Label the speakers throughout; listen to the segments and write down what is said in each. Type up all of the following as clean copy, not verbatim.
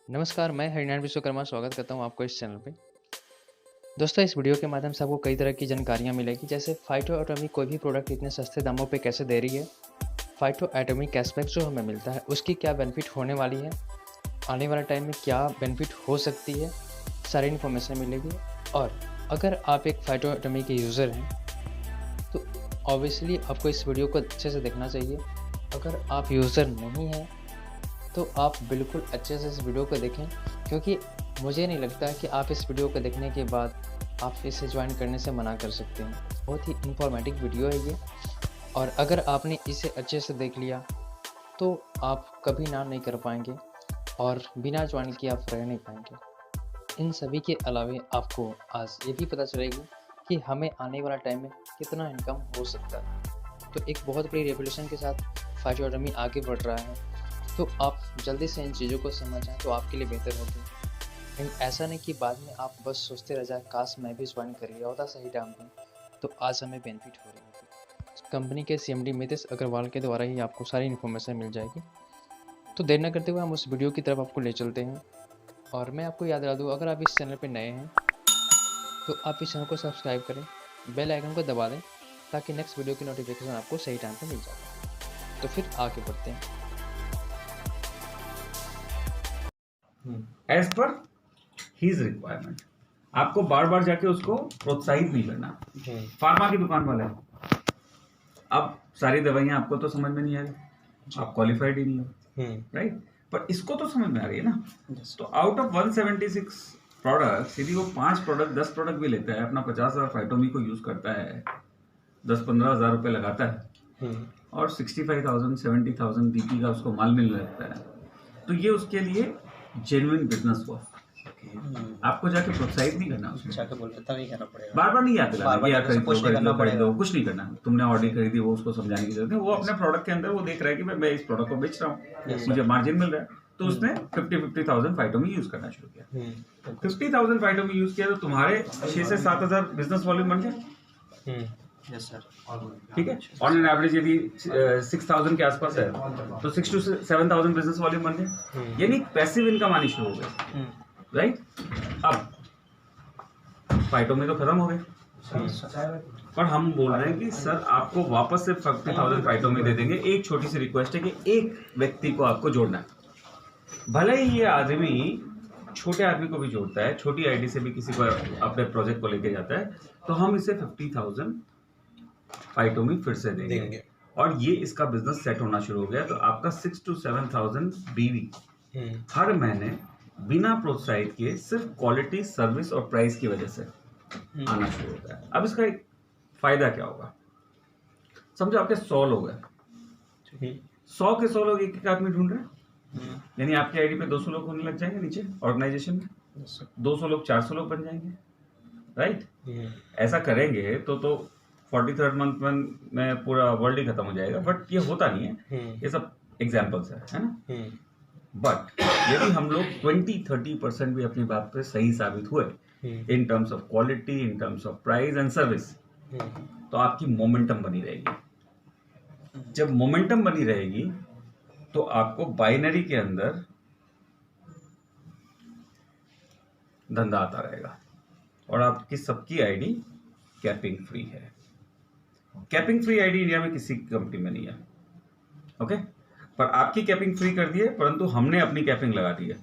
Speaker 1: नमस्कार, मैं हरिनारायण विश्वकर्मा स्वागत करता हूँ आपको इस चैनल पे। दोस्तों, इस वीडियो के माध्यम से आपको कई तरह की जानकारियाँ मिलेगी, जैसे फाइटो एटॉमी कोई भी प्रोडक्ट इतने सस्ते दामों पे कैसे दे रही है, फाइटो एटॉमी कैशबैक जो हमें मिलता है, उसकी क्या बेनिफिट होने वाली है, आने वाले टाइम में क्या बेनिफिट हो सकती है, सारी इन्फॉर्मेशन मिलेगी। और अगर आप एक फाइटो एटॉमी के यूज़र हैं, तो ऑब्वियसली आपको इस वीडियो को अच्छे से देखना चाहिए। अगर आप यूज़र नहीं हैं, तो आप बिल्कुल अच्छे से इस वीडियो को देखें, क्योंकि मुझे नहीं लगता है कि आप इस वीडियो को देखने के बाद आप इसे ज्वाइन करने से मना कर सकते हैं। बहुत ही इंफॉर्मेटिव वीडियो है ये, और अगर आपने इसे अच्छे से देख लिया तो आप कभी ना नहीं कर पाएंगे और बिना ज्वाइन किए आप रह नहीं पाएंगे। इन सभी के अलावे आपको आज ये भी पता चलेगी कि हमें आने वाला टाइम में कितना इनकम हो सकता है। तो एक बहुत बड़ी रेवोल्यूशन के साथ फाइटो एटॉमी आगे बढ़ रहा है, तो आप जल्दी से इन चीज़ों को समझ जाएँ तो आपके लिए बेहतर होगी। कहीं ऐसा नहीं कि बाद में आप बस सोचते रह जाए, काश मैं भी ज्वाइन कर लिया होता सही टाइम पे, तो आज हमें बेनिफिट हो रही होती। कंपनी के सीएमडी मितेश अग्रवाल के द्वारा ही आपको सारी इन्फॉर्मेशन मिल जाएगी। तो देर न करते हुए हम उस वीडियो की तरफ आपको ले चलते हैं। और मैं आपको याद दिला दूँ, अगर आप इस चैनल पर नए हैं तो आप इस चैनल को सब्सक्राइब करें, बेल आइकन को दबा दें, ताकि नेक्स्ट वीडियो की नोटिफिकेशन आपको सही टाइम पर मिल जाए। तो फिर आगे बढ़ते हैं।
Speaker 2: As per his requirement. आपको बार बार जाके उसको प्रोत्साहित नहीं करना। फार्मा की दुकान वाले अब सारी दवाइयां आपको तो समझ में नहीं आ रही, आप क्वालिफाइड ही नहीं हो, राइट? पर इसको तो समझ में आ रही है ना। तो आउट ऑफ 176 प्रोडक्ट यदि वो 5 प्रोडक्ट 10 प्रोडक्ट भी लेता है, अपना 50,000 फाइटोमी को यूज करता है, 10-15,000 रुपए लगाता है और 65,000 70,000 डीपी का उसको माल मिलने लगता है, तो ये उसके लिए जेन्युइन बिजनेस हुआ। आपको जाके प्रोत्साहित नहीं करना, उसको
Speaker 3: जाके बोलता नहीं करना पड़ेगा,
Speaker 2: बार बार नहीं याद दिलाना कि यार खरीद लो, कुछ नहीं करना। तुमने ऑर्डर खरीदी, वो उसको समझाने की जरूरत है। वो अपने प्रोडक्ट के अंदर वो देख रहा है कि मैं इस प्रोडक्ट को बेच रहा हूँ, मुझे मार्जिन मिल रहा है, तो उसने 50,000 फाइटोमी यूज करना शुरू किया। 50,000 फाइटोमी यूज किया तो तुम्हारे 6 से 7,000 बिजनेस वॉल्यूम बन गया।
Speaker 3: यस सर,
Speaker 2: ठीक है। ऑन एन एवरेज यदि 6,000 के आसपास है तो 6 to 7,000 बिजनेस वॉल्यूम बन गया, यानी पैसिव इनकम आनी शुरू हो गई, राइट? अब फाइटोमी तो खत्म हो गए, पर हम बोल रहे हैं कि सर आपको वापस से 50,000 फाइटोमी दे देंगे। एक छोटी सी रिक्वेस्ट है कि एक व्यक्ति को आपको जोड़ना है। भले ही ये आदमी छोटे आदमी को भी जोड़ता है, छोटी आईडी से भी किसी को अपने प्रोजेक्ट को लेके जाता है, तो हम इसे 50,000 फाइटोमी फिर से देंगे और ये इसका बिजनेस सेट होना शुरू हो गया। तो आपका 6 to 7,000 बीवी हर महीने बिना प्रोत्साहित किए सिर्फ क्वालिटी, सर्विस और प्राइस की वजह से आना शुरू होता है। अब इसका एक फायदा क्या होगा? समझो आपके 100 लोग हैं, 100 के 100 लोग एक एक आदमी ढूंढ रहे हैं, यानी आपकी आईडी पे 200 लोग होने लग जाएंगे नीचे ऑर्गेनाइजेशन में, 200 लोग 400 लोग बन जाएंगे, राइट? ऐसा करेंगे तो 43rd मंथ में पूरा वर्ल्ड ही खत्म हो जाएगा, बट ये होता नहीं है। ये सब एग्जाम्पल्स है ना। बट यदि हम लोग 20-30% भी अपनी बात पे सही साबित हुए in terms of quality, in terms of price and service, तो आपकी मोमेंटम बनी रहेगी। जब मोमेंटम बनी रहेगी तो आपको बाइनरी के अंदर धंधा आता रहेगा और आपकी सबकी आईडी कैपिंग फ्री है। कैपिंग फ्री आईडी इंडिया में किसी कंपनी में नहीं है, ओके? पर आपकी कैपिंग फ्री कर दी है, परंतु हमने अपनी कैपिंग लगा दी है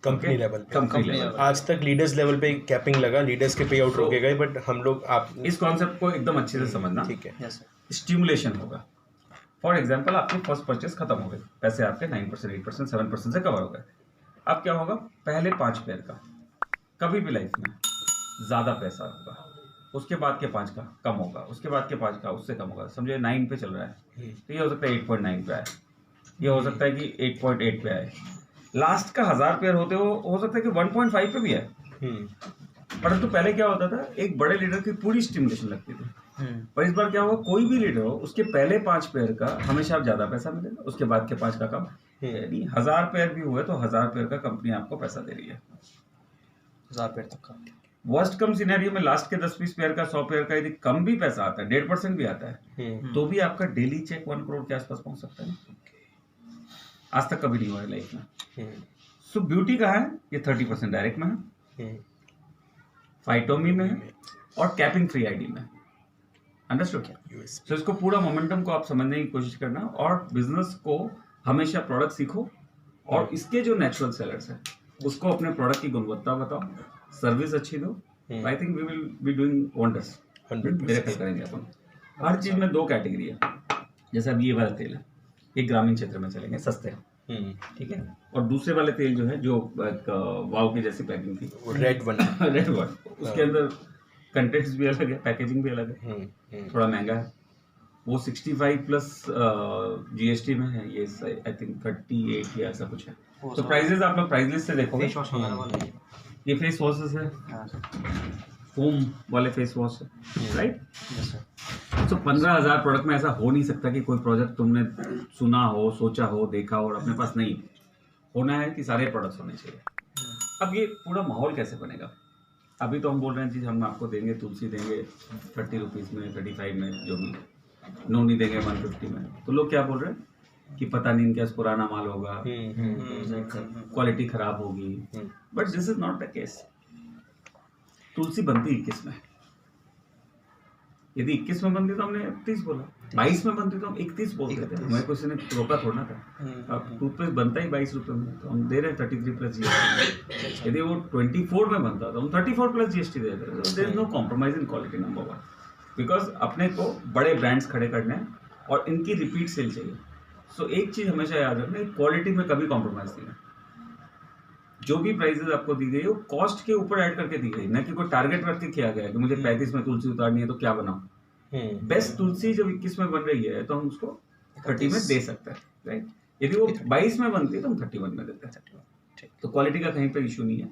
Speaker 4: कंपनी लेवल पे।
Speaker 2: Company level.
Speaker 4: आज तक लीडर्स लेवल पे कैपिंग लगा, लीडर्स के पे आउट रोके गए, बट हम लोग आप
Speaker 2: इस कॉन्सेप्ट को एकदम अच्छे से समझना।
Speaker 4: ठीक है।
Speaker 2: स्टिमुलेशन होगा। फॉर एग्जांपल, आपकी फर्स्ट परचेस खत्म हो गई, पैसे आपके 9%, 8%, 7% से कवर हो गए। अब क्या होगा? पहले 5 पेयर का कभी भी लाइफ में ज्यादा पैसा होगा, उसके बाद के 5 का कम होगा, उसके बाद के 5 का उससे कम होगा। समझे 9 पे चल रहा है तो ये हो सकता है 8.9 पे आए, ये हो सकता है कि 8.8 पे आए। लास्ट का 1000 पेयर होते हो सकता है कि 1.5 पे भी आए। परंतु पहले क्या होता था, एक बड़े लीडर की पूरी स्टिमुलेशन लगती थी, पर इस बार क्या होगा, कोई भी लीडर हो उसके पहले 5 पेयर का हमेशा ज्यादा पैसा मिलेगा, उसके बाद के 5 का कम। यानी 1000 पेयर भी हुए तो 1000 पेयर का कंपनी आपको पैसा दे रही है,
Speaker 3: 1000 पेयर तक का।
Speaker 2: वर्स्ट कम सिनेरियो में लास्ट के 10-20 पेयर का, 100 पेयर का यदि कम भी पैसा आता है, 1.5% भी आता है, तो भी आपका डेली चेक 1 करोड़ के आसपास पहुंच सकता है। आज तक कभी नहीं हुआ है लाइफ में। सो ब्यूटी का है ये 30% डायरेक्ट में है, फाइटोमी में है और कैपिंग फ्री आईडी में। अंडरस्टूड? तो इसको पूरा मोमेंटम को आप समझने की कोशिश करना और बिजनेस को हमेशा प्रोडक्ट सीखो और इसके जो नेचुरल सेलर्स है उसको अपने प्रोडक्ट की गुणवत्ता बताओ, सर्विस अच्छी दो। I think we will be doing wonders, miracle करेंगे अपन। हर चीज में दो कैटेगरी है, जैसे अब ये वाला तेल है ये ग्रामीण क्षेत्र में चलेंगे, सस्ते हैं, ठीक है, और दूसरे वाले तेल जो है जो वाव की जैसी पैकिंग थी
Speaker 4: रेड वन
Speaker 2: रेड वन, उसके अंदर कंटेंट्स भी अलग है, पैकेजिंग भी अलग है, थोड़ा महंगा है। वो 65 प्लस जीएसटी में है, ये आई थिंक 38 या ऐसा कुछ है। तो प्राइसेस आप लोग प्राइस लिस्ट से देखोगे।
Speaker 3: फेस वॉश वगैरह वाला है।
Speaker 2: ये फेस वॉशेस है,
Speaker 3: हाँ सर।
Speaker 2: फोम वाले फेस वॉश है, राइट?
Speaker 3: Yes sir.
Speaker 2: तो 15,000 प्रोडक्ट में ऐसा हो नहीं सकता कि कोई प्रोजेक्ट तुमने सुना हो, सोचा हो, देखा हो और अपने पास नहीं होना है कि सारे प्रोडक्ट्स होने चाहिए। अब ये पूरा माहौल कैसे बनेगा? अभी तो हम बोल रहे हैं जी हम आपको देंगे, तुलसी देंगे 30 रुपीज़ में, 35 में, जो भी, नोनी देंगे 150 में। तो लोग क्या बोल रहे हैं कि पता नहीं इनके पास पुराना माल होगा, क्वालिटी खराब होगी, but this is not the case. तुलसी बनती 21 में, यदि 21 में बनती तो हमने 30 बोला, 22 में बनती तो हम 31 बोलते थे, हमें किसी ने रोका थोड़ा ना था। अब टूथपेस्ट बनता ही 22 रुपये में, तो हम दे रहे हैं 33 प्लस जीएसटी। यदि वो 24 में बनता तो हम 34 प्लस जीएसटी दे रहे हैं। There is no compromise in quality, number one, because अपने को बड़े ब्रांड्स खड़े करने हैं और इनकी रिपीट सेल चाहिए। सो एक चीज हमेशा याद रखना, क्वालिटी में कभी कॉम्प्रोमाइज नहीं है। जो भी प्राइसेस आपको दी गई वो कॉस्ट के ऊपर ऐड करके दी गई, न कि कोई टारगेट रख के किया गया कि मुझे 35 में तुलसी उतारनी है तो क्या बनाऊं। बेस्ट तुलसी जब 21 में बन रही है तो हम उसको 30 में दे सकते हैं, राइट? यदि वो 22 में बनती है तो हम 31 में देते हैं। तो क्वालिटी का कहीं पे इशू नहीं है।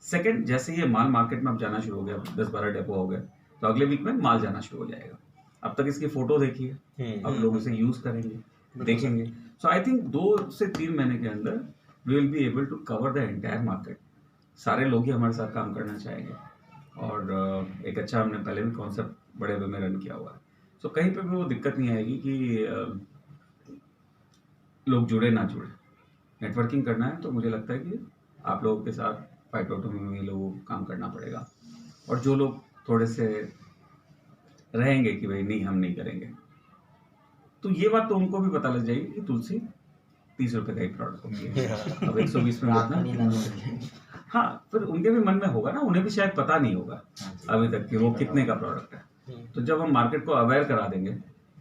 Speaker 2: सेकंड, जैसे ये माल मार्केट में अब जाना शुरू हो गया, 10-12 डेपो हो गए, तो अगले वीक में माल जाना शुरू हो जाएगा। अब तक इसकी फोटो देखिए, अब लोग इसे यूज करेंगे, देखेंगे। सो आई थिंक 2 से 3 महीने के अंदर we will be able to cover the entire market. सारे लोग ही हमारे साथ काम करना चाहेंगे और एक अच्छा हमने पहले भी कॉन्सेप्ट बड़े वे में रन किया हुआ है। सो कहीं पे भी वो दिक्कत नहीं आएगी कि लोग जुड़े ना जुड़े। नेटवर्किंग करना है तो मुझे लगता है कि आप लोगों के साथ फाइटोटोमी में लोगों को काम करना पड़ेगा, और जो लोग थोड़े से रहेंगे कि भाई नहीं हम नहीं करेंगे, तो ये बात तो उनको भी पता लग जाएगी कि तुलसी 30 रुपए का ही प्रोडक्ट होगी, अब 120 में बेचना। हाँ, फिर उनके भी मन में होगा ना, उन्हें भी शायद पता नहीं होगा अभी तक कि वो कितने का प्रोडक्ट है। तो जब हम मार्केट को अवेयर करा देंगे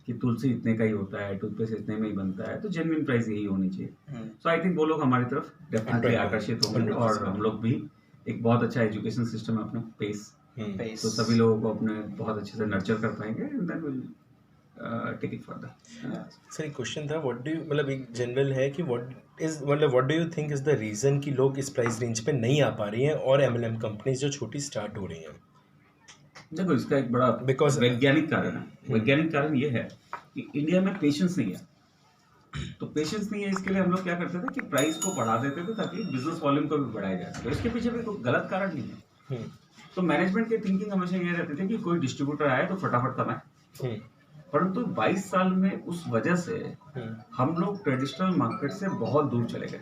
Speaker 2: कि तुलसी इतने का ही होता है, टूथपेस्ट इतने में ही बनता है, तो जेन्युइन प्राइस यही होनी चाहिए। सो आई थिंक वो लोग हमारी तरफ डेफिनेटली आकर्षित होंगे और हम लोग भी एक बहुत अच्छा एजुकेशन सिस्टम है अपना पेस, तो सभी लोगों को अपने बहुत अच्छे से नर्चर कर पाएंगे and then will take it further.
Speaker 4: Sir एक क्वेश्चन था, व्हाट डू यू, मतलब एक जनरल है कि what do you think is the reason कि लोग इस प्राइस रेंज पे नहीं आ पा रही हैं और एमएलएम कंपनीज जो छोटी स्टार्ट हो रही हैं?
Speaker 2: देखो इसका एक बड़ा वैज्ञानिक कारण है। वैज्ञानिक कारण ये है कि इंडिया में पेशेंस नहीं है। तो पेशेंस नहीं है, इसके लिए हम लोग क्या करते थे कि प्राइस को बढ़ा देते थे ताकि बिजनेस वॉल्यूम को भी बढ़ाया जाए। तो इसके पीछे भी कोई गलत कारण नहीं है। तो मैनेजमेंट की थिंकिंग हमेशा ये रहती थी कि कोई डिस्ट्रीब्यूटर आए तो फटाफट कमाए, परंतु 22 साल में उस वजह से हम लोग ट्रेडिशनल मार्केट से बहुत दूर चले गए।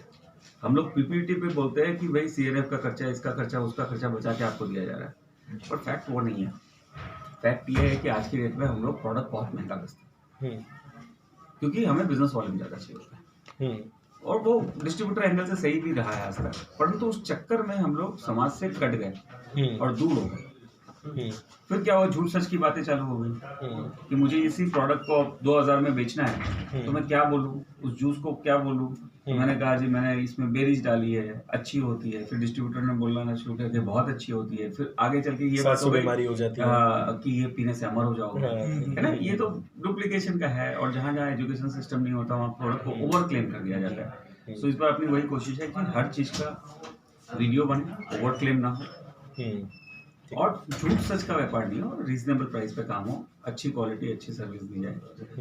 Speaker 2: हम लोग पीपीटी पे बोलते हैं कि भाई सीएनएफ का खर्चा, इसका खर्चा, उसका खर्चा बचा के आपको दिया जा रहा है, पर फैक्ट वो नहीं है। फैक्ट ये है कि आज की डेट में हम लोग प्रोडक्ट बहुत महंगा बेचते हैं क्योंकि हमें बिजनेस वॉल्यूम ज़्यादा चाहिए होता है, और वो डिस्ट्रीब्यूटर एंगल से सही भी रहा है आज तक, परंतु उस चक्कर में हम लोग समाज से कट गए और दूर हो गए। फिर क्या हुआ, झूठ सच की बातें चालू हो गई कि मुझे इसी प्रोडक्ट को 2000 में बेचना है, तो मैं क्या बोलूं, उस जूस को क्या बोलूं। तो मैंने कहा जी मैंने इसमें बेरीज डाली है, अच्छी होती है। फिर डिस्ट्रीब्यूटर ने बोलना शुरू किया कि बहुत अच्छी होती है। फिर आगे चल के ये बात हो
Speaker 4: बीमारी हो जाती है
Speaker 2: कि ये पीने से अमर हो जाओगे, है ना। ये तो डुप्लीकेशन का है, और जहाँ जहाँ एजुकेशन सिस्टम नहीं होता वहाँ प्रोडक्ट को ओवर क्लेम कर दिया जाता है। सो इस बार अपनी वही कोशिश है कि हर चीज का वीडियो बने, ओवर क्लेम ना हो और झूठ सच का व्यापार नहीं हो, रीजनेबल प्राइस पे काम हो, अच्छी क्वालिटी, अच्छी सर्विस दी जाए,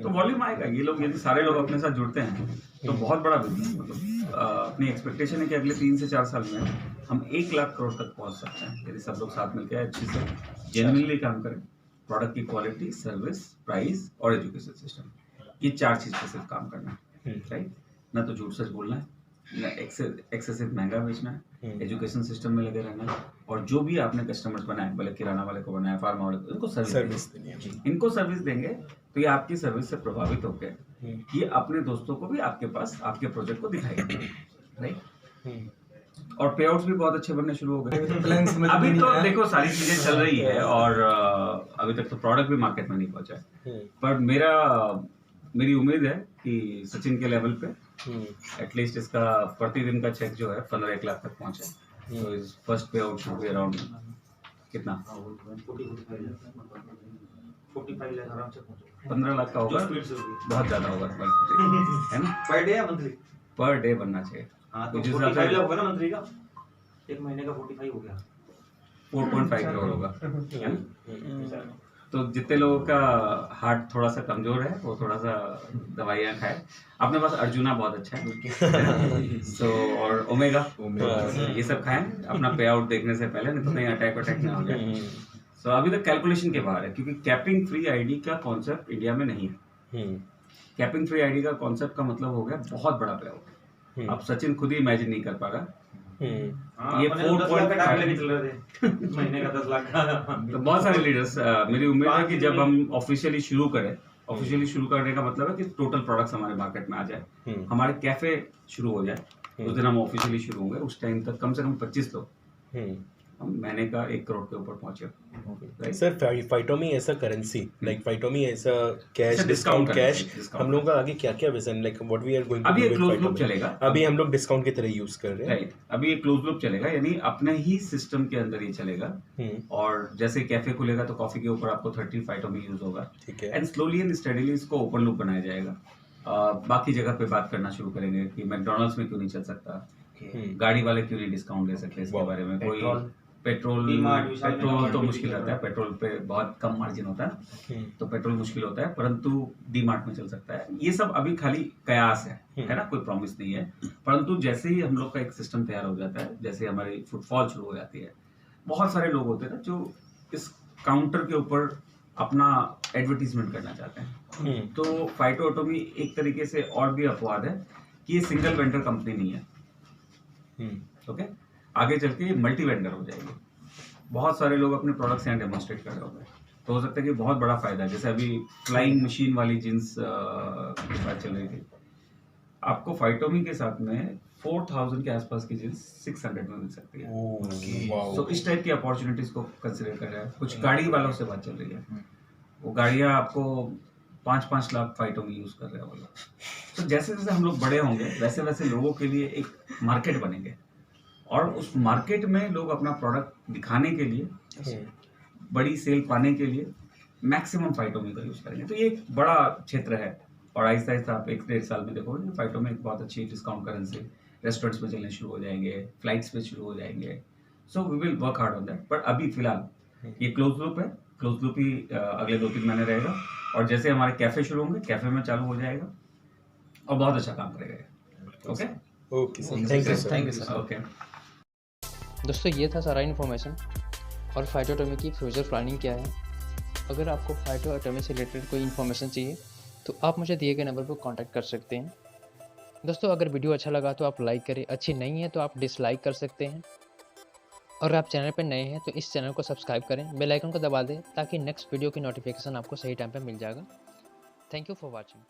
Speaker 2: तो वॉल्यूम आएगा। ये लोग यदि सारे लोग अपने साथ जुड़ते हैं तो बहुत बड़ा बिजनेस, मतलब अपनी एक्सपेक्टेशन है कि अगले 3 से 4 साल में हम 1 लाख करोड़ तक पहुंच सकते हैं यदि सब लोग साथ मिलकर अच्छे से जेन्युइनली काम करें। प्रोडक्ट की क्वालिटी, सर्विस, प्राइस और एजुकेशन सिस्टम, ये 4 चीज पे सिर्फ काम करना है, राइट? ना तो झूठ सच बोलना है, एक्सेसिव महंगा बेचना है, एजुकेशन सिस्टम में लगे रहना है, और जो भी आपने कस्टमर्स बनाए, भले किराना वाले को बनाया, फार्मा वाले को, इनको सर्विस
Speaker 4: देनी है।
Speaker 2: इनको सर्विस देंगे तो ये आपकी सर्विस से प्रभावित होकर ये अपने दोस्तों को भी आपके पास आपके प्रोजेक्ट को दिखाएंगे, राइट। और पे आउट्स भी बहुत अच्छे बनने शुरू हो गए। अभी तो देखो सारी चीजें चल रही है और अभी तक तो प्रोडक्ट भी मार्केट में नहीं पहुंचा है, पर मेरी उम्मीद है कि सचिन के लेवल पे एटलीस्ट इसका प्रतिदिन का चेक जो है 15-1 लाख तक पहुंचे। तो इस फर्स्ट पे आउट शुड बी अराउंड कितना 15 लाख का होगा, बहुत ज्यादा होगा है ना,
Speaker 3: पर डे या मंथली?
Speaker 2: पर डे बनना चाहिए।
Speaker 3: हाँ तो
Speaker 2: जिस
Speaker 3: 45
Speaker 2: हिसाब से
Speaker 3: होगा ना मंथली का, एक महीने का 45 हो गया,
Speaker 2: 4.5 करोड़ होगा, है ना। तो जितने लोगों का हार्ट थोड़ा सा कमजोर है वो थोड़ा सा दवाइयाँ खाए। अपने पास अर्जुना बहुत अच्छा है सो और ओमेगा ये सब खाएं अपना पे आउट देखने से पहले, नहीं तो कहीं अटैक ना हो जाए। सो अभी तक कैलकुलेशन के बाहर है, क्योंकि कैपिंग फ्री आईडी का कॉन्सेप्ट इंडिया में नहीं है। कैपिंग फ्री आईडी का कॉन्सेप्ट का मतलब हो गया बहुत बड़ा पे आउट। अब सचिन खुद ही इमेजिन नहीं कर पाएगा। ये 4.5
Speaker 3: चल रहे थे महीने का 10 लाख का।
Speaker 2: तो बहुत सारे लीडर्स, मेरी उम्मीद है कि जब हम ऑफिशियली शुरू करें, ऑफिशियली शुरू करने का मतलब है कि टोटल प्रोडक्ट्स हमारे मार्केट में आ जाए, हमारे कैफे शुरू हो जाए, उस दिन हम ऑफिशियली शुरू होंगे, उस टाइम तक कम से कम 25 लोग हम महीने का 1 करोड़ के ऊपर पहुंचे।
Speaker 4: सर फाइटोमी ऐसा करेंसी लाइक फाइटोमी ऐसा कैश
Speaker 2: ऐसा
Speaker 4: डिस्काउंट
Speaker 2: discount
Speaker 4: कैश
Speaker 2: discount।
Speaker 4: हम लोगों का आगे क्या क्या vision like what we are going to
Speaker 2: अभी
Speaker 4: डू
Speaker 2: एक
Speaker 4: विद
Speaker 2: क्लोज लूप
Speaker 4: फाइटोमी
Speaker 2: चलेगा,
Speaker 4: अभी हम लोग डिस्काउंट की तरह यूज कर रहे हैं
Speaker 2: राइट। अभी एक क्लोज लूप चलेगा, यानी अपने ही सिस्टम के अंदर ये चलेगा। और जैसे कैफे खुलेगा तो कॉफी के ऊपर आपको 30 फाइटोमी यूज होगा,
Speaker 4: ठीक है।
Speaker 2: एंड स्लोली एंड स्टडीली इसको ओपन लूप बनाया जाएगा। बाकी जगह पे बात करना शुरू करेंगे कि मैकडोनल्ड्स में क्यों नहीं चल सकता, गाड़ी वाले क्यों नहीं डिस्काउंट ले सकते, इसके बारे में कोई पेट्रोल तो मुश्किल रहता है, पेट्रोल पे बहुत कम मार्जिन होता है, तो पेट्रोल मुश्किल होता है, परंतु डी मार्ट में चल सकता है। ये सब अभी खाली कयास है ना, कोई प्रॉमिस नहीं है। परंतु जैसे ही हम लोग का एक सिस्टम तैयार हो जाता है, जैसे हमारी फुटफॉल शुरू हो जाती है, बहुत सारे लोग होते हैं ना जो इस काउंटर के ऊपर अपना एडवर्टीजमेंट करना चाहते हैं। तो फाइटो एटोमी एक तरीके से और भी अपवाद है कि ये सिंगल वेंडर कंपनी नहीं है, ओके। आगे चल के ये मल्टी वेंडर हो जाएगी, बहुत सारे लोग अपने प्रोडक्ट्स यहाँ डेमोन्स्ट्रेट कर रहे होंगे, तो हो सकता है कि बहुत बड़ा फायदा है। जैसे अभी फ्लाइंग मशीन वाली जींस की बात चल रही थी, आपको फाइटोमी के साथ में 4000 के आसपास की जींस 600 में मिल सकती है। तो इस टाइप की अपॉर्चुनिटीज को कंसिडर कर रहा है। कुछ गाड़ी वालों से बात चल रही है, वो गाड़ियाँ आपको 5-5 लाख फाइटोमी यूज कर रहे हैं वो लोग। तो जैसे जैसे हम लोग बड़े होंगे वैसे वैसे लोगों के लिए एक मार्केट बनेंगे, और उस मार्केट में लोग अपना प्रोडक्ट दिखाने के लिए, बड़ी सेल पाने के लिए मैक्सिमम फाइटोमी का यूज करेंगे। तो ये एक बड़ा क्षेत्र है, और आहिस्ता आहिस्ता आप 1-1.5 साल में देखोगे फाइटोमी एक बहुत अच्छी डिस्काउंट करेंसी रेस्टोरेंट्स में चलने शुरू हो जाएंगे, फ्लाइट्स पे शुरू हो जाएंगे। So we will work hard on that. But अभी फिलहाल ये क्लोज लूप है, क्लोज लूप ही अगले 2-3 महीने रहेगा, और जैसे हमारे कैफे शुरू होंगे कैफे में चालू हो जाएगा और बहुत अच्छा काम करेगा। Okay
Speaker 4: okay sir, thank you sir.
Speaker 2: Okay
Speaker 1: दोस्तों, ये था सारा इन्फॉर्मेशन और फाइटो एटोमी की फ्यूचर प्लानिंग क्या है। अगर आपको फाइटो एटोमी से रिलेटेड कोई इन्फॉर्मेशन चाहिए तो आप मुझे दिए गए नंबर पर कांटेक्ट कर सकते हैं। दोस्तों, अगर वीडियो अच्छा लगा तो आप लाइक करें, अच्छी नहीं है तो आप डिसलाइक कर सकते हैं, और आप चैनल पर नए हैं तो इस चैनल को सब्सक्राइब करें, बेल आइकन को दबा दें ताकि नेक्स्ट वीडियो की नोटिफिकेशन आपको सही टाइम पर मिल जाएगा। Thank you for watching.